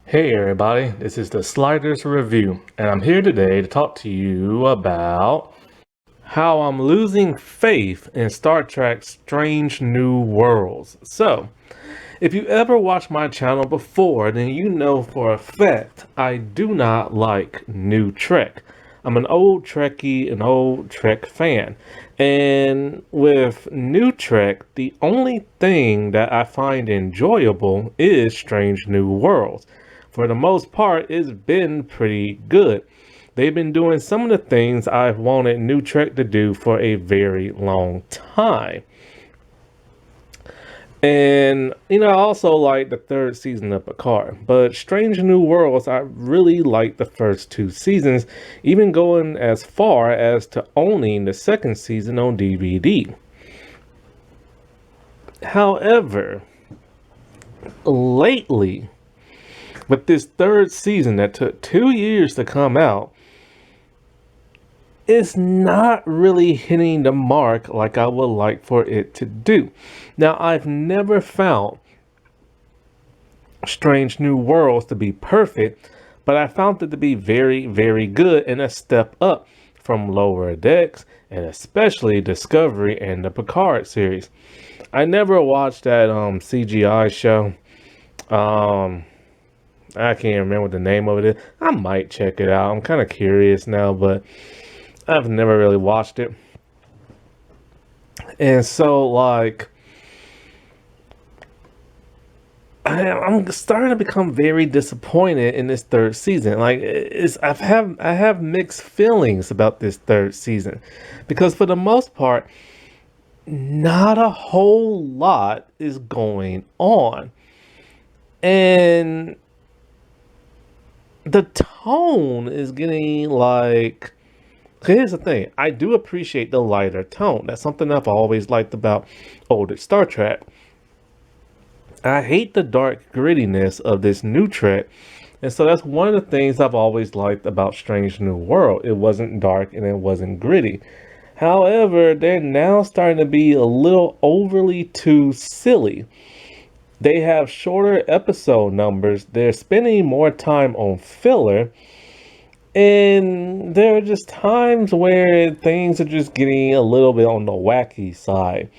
Hey everybody, this is the Sliders Review, and I'm here today to talk to you about how I'm losing faith in Star Trek Strange New Worlds. So, if you ever watched my channel before, then you know for a fact I do not like new Trek. I'm an old Trekkie, an old Trek fan. And with new Trek, the only thing that I find enjoyable is Strange New Worlds. For the most part, it's been pretty good. They've been doing some of the things I've wanted New Trek to do for a very long time. And, I also like the third season of Picard. But Strange New Worlds, I really like the first two seasons, even going as far as to owning the second season on DVD. However, lately, with this third season that took 2 years to come out, it's not really hitting the mark like I would like for it to do. Now, I've never found Strange New Worlds to be perfect, but I found it to be very, very good and a step up from Lower Decks and especially Discovery and the Picard series. I never watched that CGI show. I can't remember what the name of it is. I might check it out. I'm kind of curious now, but I've never really watched it. And so, like, I'm starting to become very disappointed in this third season. Like, I have mixed feelings about this third season, because for the most part, not a whole lot is going on, and the tone is getting like. Here's the thing, I do appreciate the lighter tone. That's something I've always liked about older Star Trek. I hate the dark grittiness of this new Trek. And so that's one of the things I've always liked about Strange New World. It wasn't dark and it wasn't gritty. However, they're now starting to be a little overly too silly. They have shorter episode numbers. They're spending more time on filler. And there are just times where things are just getting a little bit on the wacky side.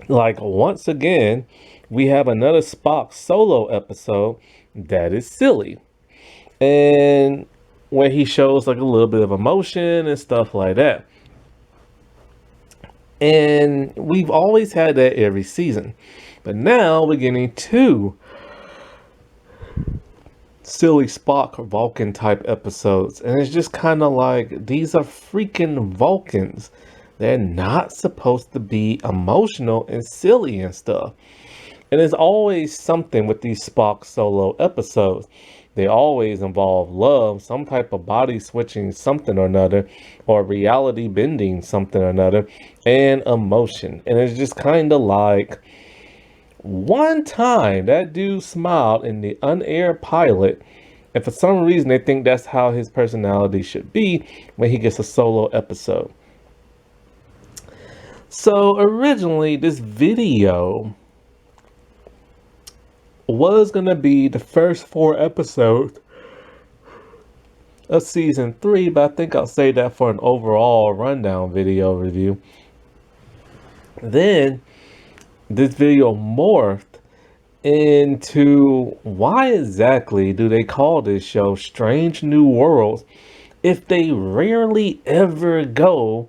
Like, once again, we have another Spock solo episode that is silly. And where he shows like a little bit of emotion and stuff like that. And we've always had that every season. But now we're getting two silly Spock Vulcan type episodes. And it's just kind of like, these are freaking Vulcans. They're not supposed to be emotional and silly and stuff. And there's always something with these Spock solo episodes. They always involve love, some type of body switching something or another, or reality bending something or another, and emotion. And it's just kind of like, one time that dude smiled in the unaired pilot, and for some reason they think that's how his personality should be when he gets a solo episode. So originally this video was going to be the first 4 episodes of season 3, but I think I'll save that for an overall rundown video review. Then this video morphed into, why exactly do they call this show Strange New Worlds if they rarely ever go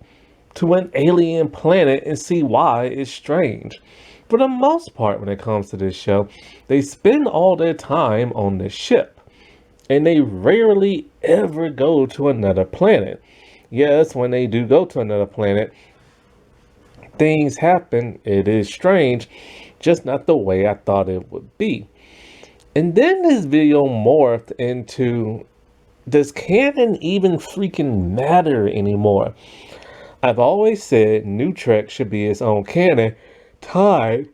to an alien planet and see why it's strange? For the most part, when it comes to this show, they spend all their time on the ship, and they rarely ever go to another planet. Yes, when they do go to another planet, things happen. It is strange, just not the way I thought it would be. And then this video morphed into, does canon even freaking matter anymore? I've always said New Trek should be its own canon, tied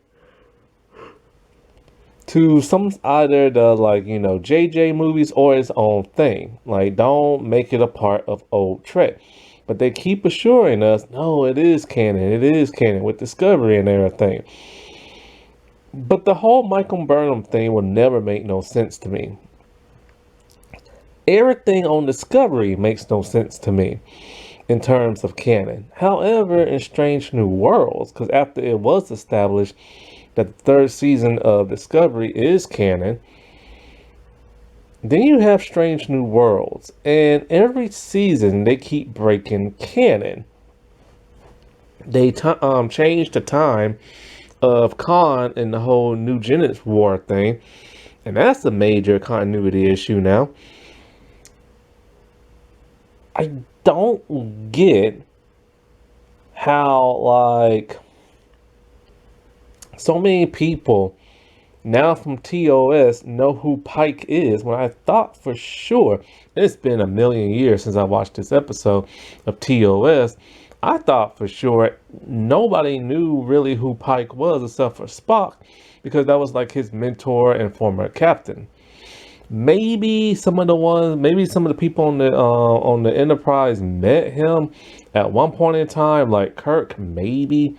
to some either the JJ movies or its own thing. Like, don't make it a part of old Trek. But they keep assuring us, no, it is canon with Discovery and everything. But the whole Michael Burnham thing will never make no sense to me. Everything on Discovery makes no sense to me in terms of canon. However, in Strange New Worlds, because after it was established that the third season of Discovery is canon, then you have Strange New Worlds, and every season they keep breaking canon. They changed the time of Khan and the whole New Eugenics War thing, and that's a major continuity issue now. I don't get how, like, so many people now from TOS know who Pike is when I thought for sure, it's been a million years since I watched this episode of TOS. I thought for sure nobody knew really who Pike was except for Spock, because that was like his mentor and former captain. Maybe some of the people on the Enterprise met him at one point in time, like Kirk, maybe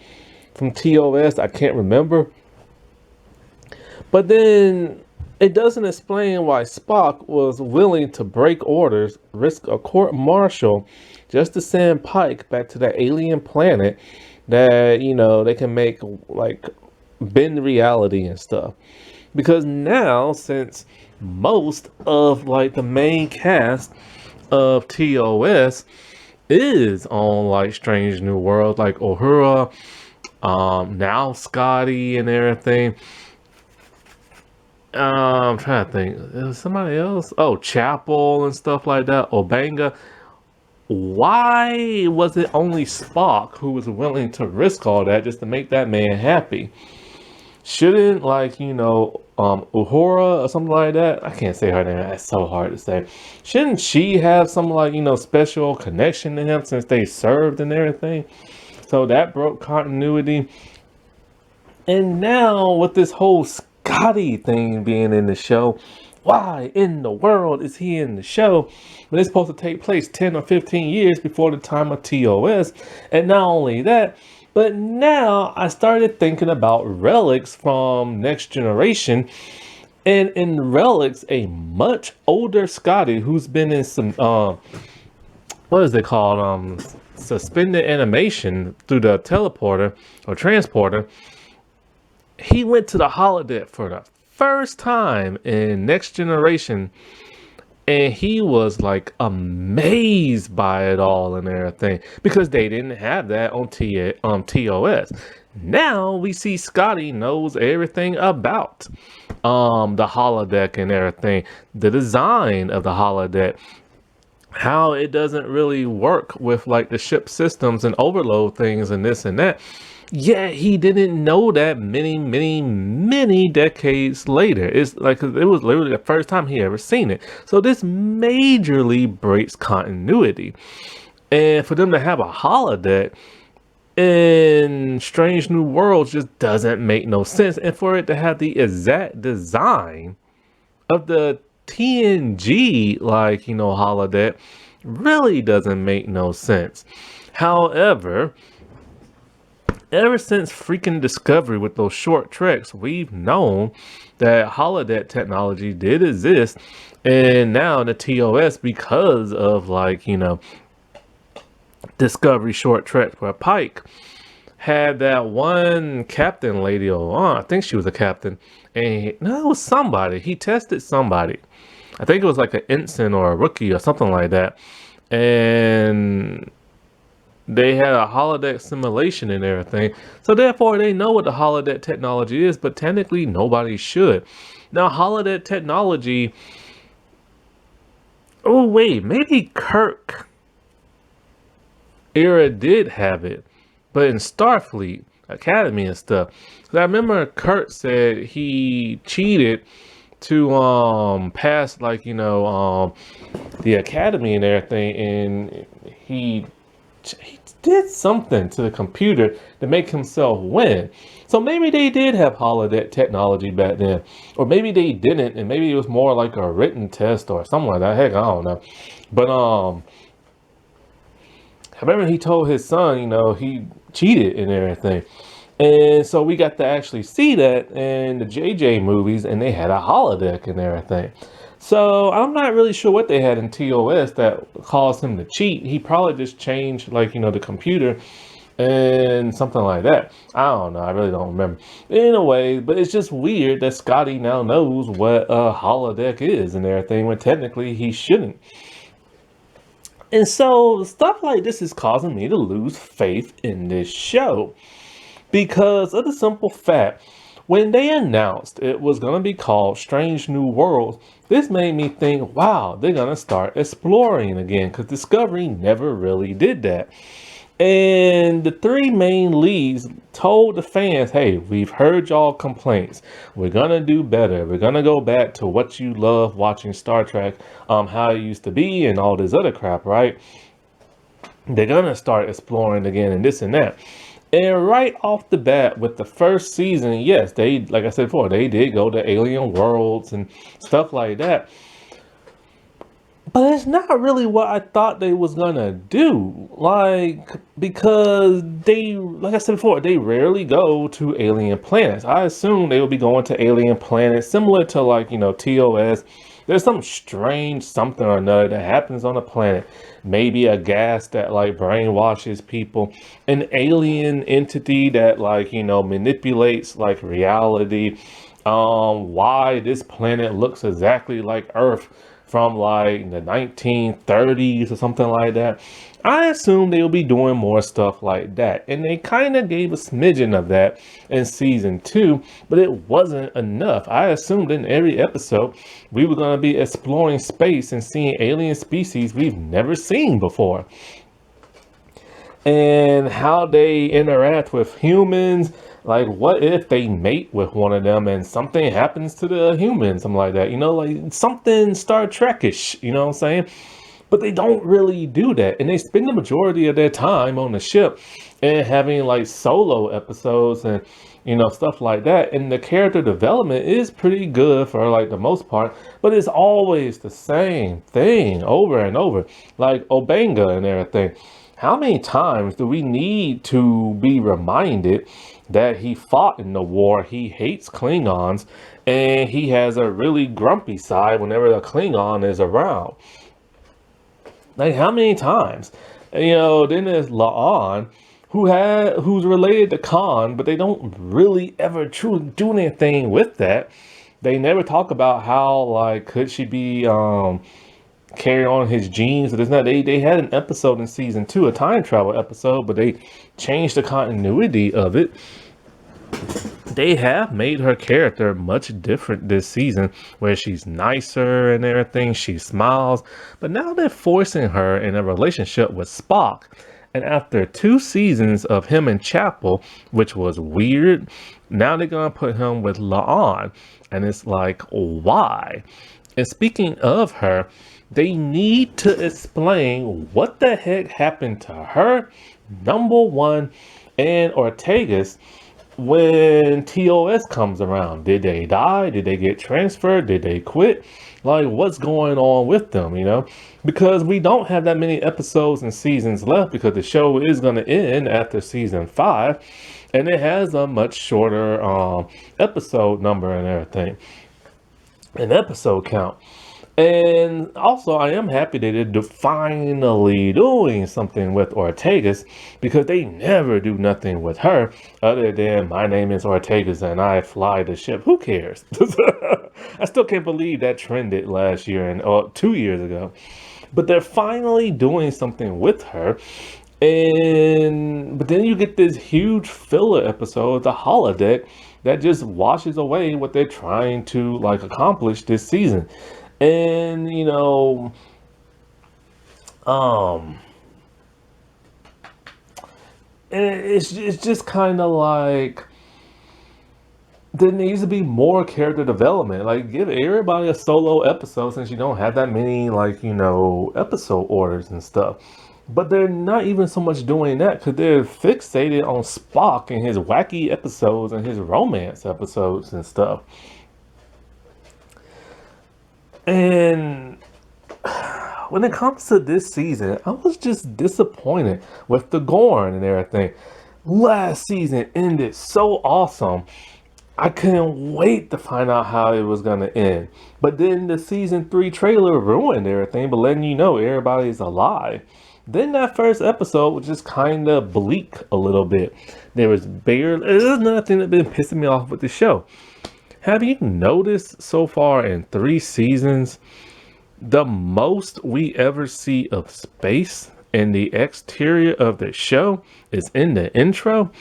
from TOS. I can't remember. But then it doesn't explain why Spock was willing to break orders, risk a court martial, just to send Pike back to that alien planet that, they can make, like, bend reality and stuff. Because now, since most of, like, the main cast of TOS is on, like, Strange New World, like Uhura, now Scotty and everything. I'm trying to think. There's somebody else. Oh, Chapel and stuff like that. Obanga. Why was it only Spock who was willing to risk all that just to make that man happy? Shouldn't, like, Uhura or something like that? I can't say her name. That's so hard to say. Shouldn't she have some, like, special connection to him since they served and everything? So that broke continuity. And now with this whole Scotty thing being in the show, why in the world is he in the show when it's supposed to take place 10 or 15 years before the time of TOS? And not only that, but now I started thinking about relics from Next Generation. And in relics, a much older Scotty who's been in some, what is it called? Suspended animation through the teleporter or transporter. He went to the holodeck for the first time in Next Generation, and he was like amazed by it all and everything, because they didn't have that on TOS. Now we see Scotty knows everything about the holodeck and everything, the design of the holodeck, how it doesn't really work with, like, the ship systems and overload things and this and that. Yeah, he didn't know that many, many, many decades later. It's like, it was literally the first time he ever seen it. So this majorly breaks continuity. And for them to have a holodeck in Strange New Worlds just doesn't make no sense. And for it to have the exact design of the TNG, like, holodeck, really doesn't make no sense. However, ever since freaking Discovery with those short treks, we've known that holodeck technology did exist. And now the TOS, because of, like, Discovery short treks where Pike had that one captain lady on. I think she was a captain. And no, it was somebody. He tested somebody. I think it was like an ensign or a rookie or something like that. And they had a holodeck simulation and everything. So therefore, they know what the holodeck technology is, but technically nobody should. Now, holodeck technology... Oh, wait, maybe Kirk era did have it, but in Starfleet Academy and stuff. So I remember Kirk said he cheated to pass, like, the academy and everything, and he did something to the computer to make himself win. So maybe they did have holodeck technology back then, or maybe they didn't, and maybe it was more like a written test or something like that. Heck, I don't know. But I remember he told his son, he cheated and everything. And so we got to actually see that in the JJ movies, and they had a holodeck and everything. So I'm not really sure what they had in TOS that caused him to cheat. He probably just changed, like, the computer and something like that. I don't know. I really don't remember. Anyway, but it's just weird that Scotty now knows what a holodeck is and everything when technically he shouldn't. And so stuff like this is causing me to lose faith in this show because of the simple fact when they announced it was going to be called Strange New Worlds, this made me think, wow, they're going to start exploring again because Discovery never really did that. And the three main leads told the fans, hey, we've heard y'all complaints. We're going to do better. We're going to go back to what you love watching Star Trek, how it used to be and all this other crap, right? They're going to start exploring again and this and that. And right off the bat with the first season, yes, they, like I said before, they did go to alien worlds and stuff like that. But it's not really what I thought they was gonna do. Like, because they, like I said before, they rarely go to alien planets. I assume they will be going to alien planets similar to, like, TOS. There's some strange something or another that happens on a planet. Maybe a gas that, like, brainwashes people. An alien entity that, like, manipulates, like, reality. Why this planet looks exactly like Earth from, like, the 1930s or something like that. I assume they'll be doing more stuff like that. And they kind of gave a smidgen of that in season 2, but it wasn't enough. I assumed in every episode we were going to be exploring space and seeing alien species we've never seen before. And how they interact with humans. Like, what if they mate with one of them and something happens to the human, something like that, like something Star Trek-ish, you know what I'm saying? But they don't really do that. And they spend the majority of their time on the ship and having, like, solo episodes and, stuff like that. And the character development is pretty good for, like, the most part, but it's always the same thing over and over, like Obenga and everything. How many times do we need to be reminded that he fought in the war, he hates Klingons, and he has a really grumpy side whenever the Klingon is around? Like, how many times? Then there's La'an, who's related to Khan, but they don't really ever truly do anything with that. They never talk about how, like, could she be carry on his genes or this and that. They had an episode in season 2, a time travel episode, but they changed the continuity of it. They have made her character much different this season, where she's nicer and everything, she smiles, but now they're forcing her in a relationship with Spock. And after 2 seasons of him and Chapel, which was weird, now they're gonna put him with La'an. And it's like, why? And speaking of her, they need to explain what the heck happened to her, number one, and Ortegas when TOS comes around. Did they die? Did they get transferred? Did they quit? Like, what's going on with them, Because we don't have that many episodes and seasons left because the show is going to end after season 5. And it has a much shorter episode number and everything. An episode count. And also, I am happy that they're finally doing something with Ortegas because they never do nothing with her other than my name is Ortegas and I fly the ship. Who cares? I still can't believe that trended last year and 2 years ago. But they're finally doing something with her. But then you get this huge filler episode, the holodeck, that just washes away what they're trying to, like, accomplish this season. And it's just kind of like there needs to be more character development. Like, give everybody a solo episode since you don't have that many, like, episode orders and stuff. But they're not even so much doing that because they're fixated on Spock and his wacky episodes and his romance episodes and stuff. And when it comes to this season, I was just disappointed with the Gorn and everything. last season ended so awesome. I couldn't wait to find out how it was gonna end. But then the season 3 trailer ruined everything, but letting you know everybody's alive. Then that first episode was just kind of bleak a little bit. There's another thing that's been pissing me off with the show. Have you noticed so far in 3 seasons, the most we ever see of space in the exterior of the show is in the intro?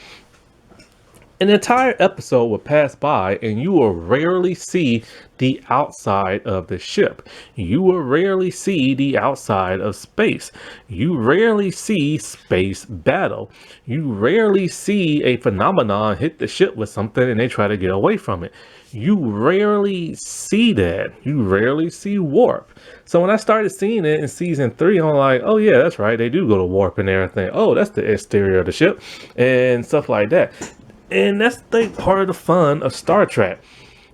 An entire episode will pass by and you will rarely see the outside of the ship. You will rarely see the outside of space. You rarely see space battle. You rarely see a phenomenon hit the ship with something and they try to get away from it. You rarely see that. You rarely see warp. So when I started seeing it in season 3, I'm like, oh yeah, that's right. They do go to warp and everything. Oh, that's the exterior of the ship and stuff like that. And that's the part of the fun of Star Trek.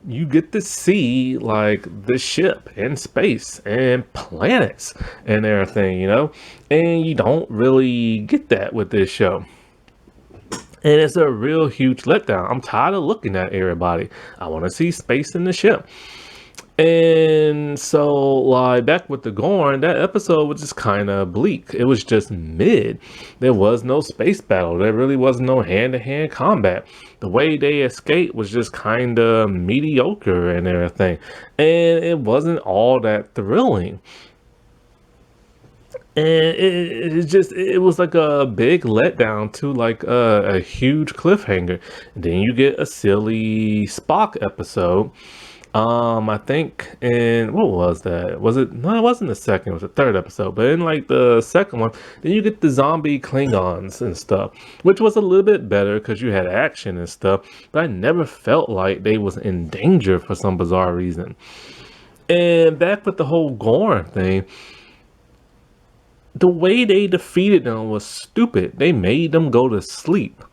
You get to see like the ship and space and planets and everything, and you don't really get that with this show. And it's a real huge letdown. I'm tired of looking at everybody. I want to see space in the ship. And so, like, back with the Gorn, that episode was just kind of bleak. It was just mid. There was no space battle. There really was no hand-to-hand combat. The way they escaped was just kind of mediocre and everything. And it wasn't all that thrilling. And it was like a big letdown to like a huge cliffhanger. And then you get a silly Spock episode. I think in what was that? Was it? No, it wasn't the second. It was the third episode. But in like the second one, then you get the zombie Klingons and stuff, which was a little bit better because you had action and stuff. But I never felt like they was in danger for some bizarre reason. And back with the whole Gorn thing, the way they defeated them was stupid. They made them go to sleep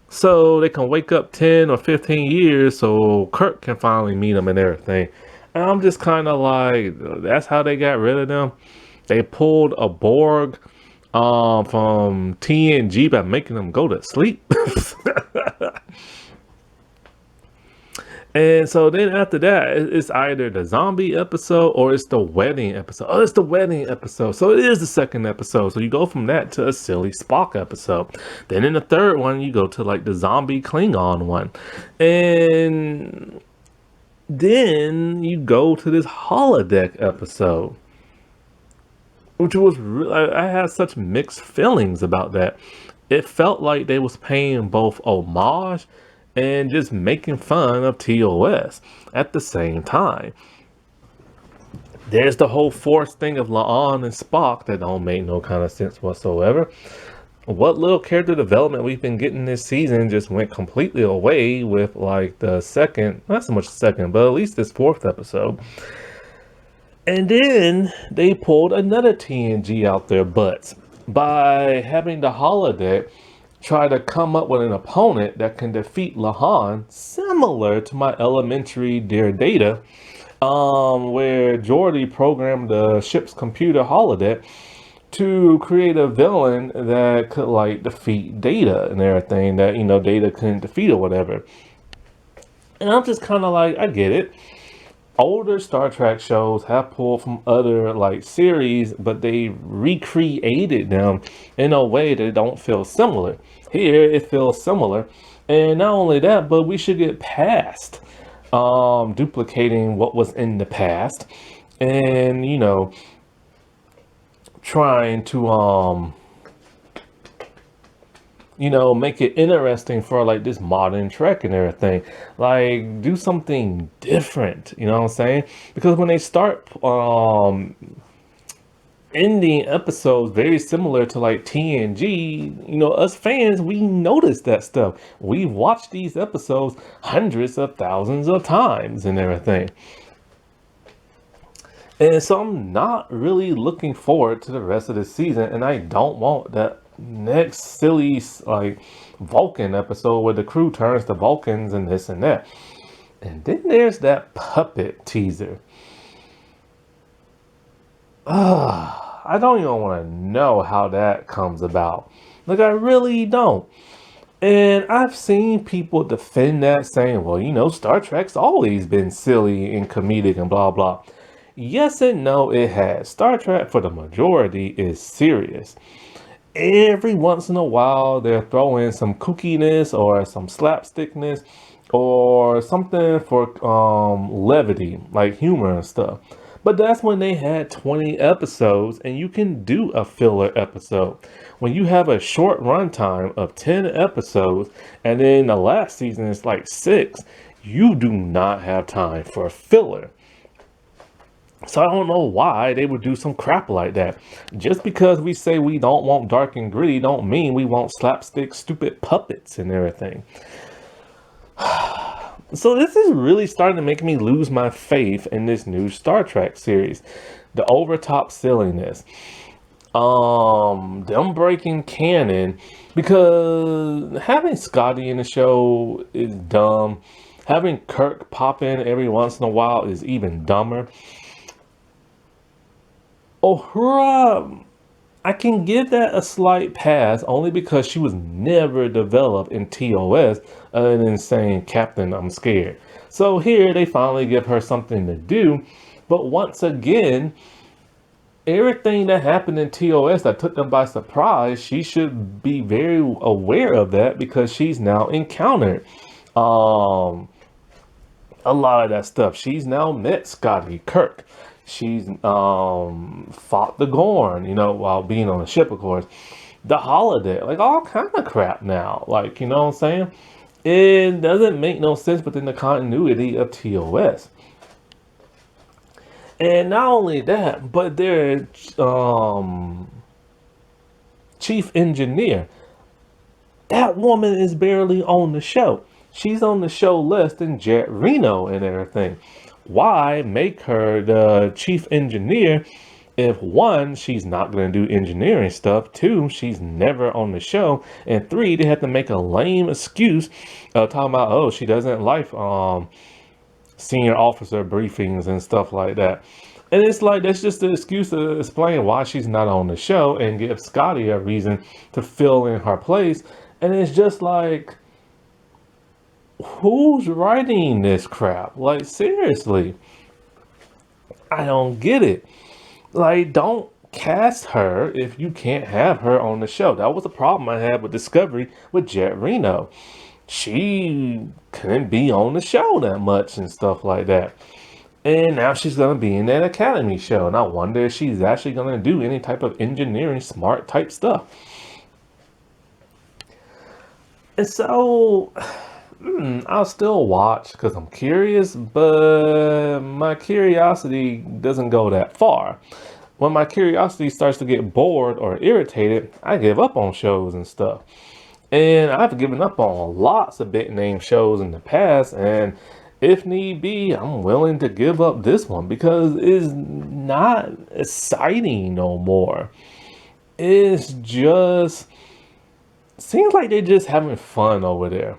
so they can wake up 10 or 15 years so Kirk can finally meet them and everything. And I'm just kind of like, that's how they got rid of them. They pulled a Borg from TNG by making them go to sleep. And so then after that, it's either the zombie episode or it's the wedding episode. Oh, it's the wedding episode. So it is the second episode. So you go from that to a silly Spock episode. Then in the third one, you go to like the zombie Klingon one. And then you go to this holodeck episode, which was I had such mixed feelings about that. It felt like they was paying both homage and just making fun of TOS at the same time. There's the whole force thing of La'an and Spock that don't make no kind of sense whatsoever. What little character development we've been getting this season just went completely away with like the second, not so much the second, but at least this fourth episode. And then they pulled another TNG out their butts by having the holodeck try to come up with an opponent that can defeat La'an, similar to my elementary Dear Data, where Geordi programmed the ship's computer holodeck to create a villain that could like defeat Data and everything that, Data couldn't defeat or whatever. And I'm just kind of like, I get it. Older Star Trek shows have pulled from other like series, but they recreated them in a way that don't feel similar. Here it feels similar, and not only that, but we should get past duplicating what was in the past, and trying to make it interesting for like this modern Trek and everything. Like, do something different, you know what I'm saying? Because when they start ending episodes very similar to like TNG, us fans, we notice that stuff. We've watched these episodes hundreds of thousands of times and everything. And so I'm not really looking forward to the rest of the season, and I don't want that next silly like Vulcan episode where the crew turns to Vulcans and this and that. And then there's that puppet teaser. I don't even want to know how that comes about. Like, I really don't. And I've seen people defend that, saying, well, Star Trek's always been silly and comedic and blah, blah. Yes and no, it has. Star Trek, for the majority, is serious. Every once in a while, they'll throw in some kookiness or some slapstickness or something for levity, like humor and stuff. But that's when they had 20 episodes, and you can do a filler episode. When you have a short runtime of 10 episodes, and then the last season is like 6, you do not have time for filler. So I don't know why they would do some crap like that. Just because we say we don't want dark and gritty don't mean we want slapstick stupid puppets and everything. So this is really starting to make me lose my faith in this new Star Trek series. The overtop silliness. Them breaking canon, because having Scotty in the show is dumb. Having Kirk pop in every once in a while is even dumber. Uhura, I can give that a slight pass only because she was never developed in TOS other than saying, Captain, I'm scared. So here they finally give her something to do. But once again, everything that happened in TOS that took them by surprise, she should be very aware of that because she's now encountered a lot of that stuff. She's now met Scotty, Kirk. She's fought the Gorn, while being on the ship, of course. The holodeck, like all kind of crap now. Like, you know what I'm saying? It doesn't make no sense within the continuity of TOS. And not only that, but their chief engineer, that woman is barely on the show. She's on the show less than Jet Reno and everything. Why make her the chief engineer if 1, she's not going to do engineering stuff, 2, she's never on the show, and 3, they have to make a lame excuse talking about, oh, she doesn't like senior officer briefings and stuff like that. And it's like, that's just the excuse to explain why she's not on the show and give Scotty a reason to fill in her place. And it's just like, who's writing this crap? Like, seriously, I don't get it. Like, don't cast her if you can't have her on the show. That was a problem I had with Discovery with Jet Reno. She couldn't be on the show that much and stuff like that. And now she's going to be in that Academy show. And I wonder if she's actually going to do any type of engineering smart type stuff. And so I'll still watch because I'm curious, but my curiosity doesn't go that far. When my curiosity starts to get bored or irritated, I give up on shows and stuff. And I've given up on lots of big name shows in the past, and if need be, I'm willing to give up this one because it's not exciting no more. It's just seems like they're just having fun over there.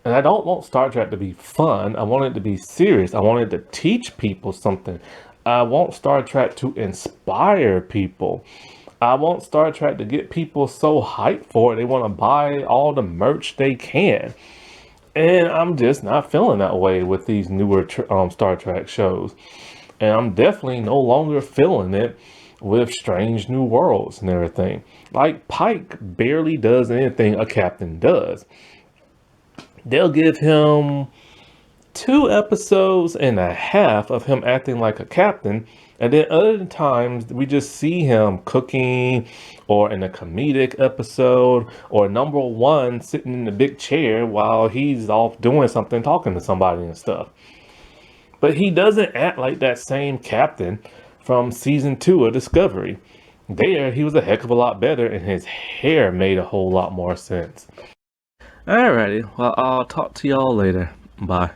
And I don't want Star Trek to be fun. I want it to be serious. I want it to teach people something. I want Star Trek to inspire people. I want Star Trek to get people so hyped for it, they want to buy all the merch they can. And I'm just not feeling that way with these newer Star Trek shows. And I'm definitely no longer feeling it with Strange New Worlds and everything. Like, Pike barely does anything a captain does. They'll give him 2.5 episodes of him acting like a captain, and then other times we just see him cooking or in a comedic episode or number 1 sitting in the big chair while he's off doing something, talking to somebody and stuff. But he doesn't act like that same captain from season 2 of Discovery. There, he was a heck of a lot better, and his hair made a whole lot more sense. Alrighty, well, I'll talk to y'all later. Bye.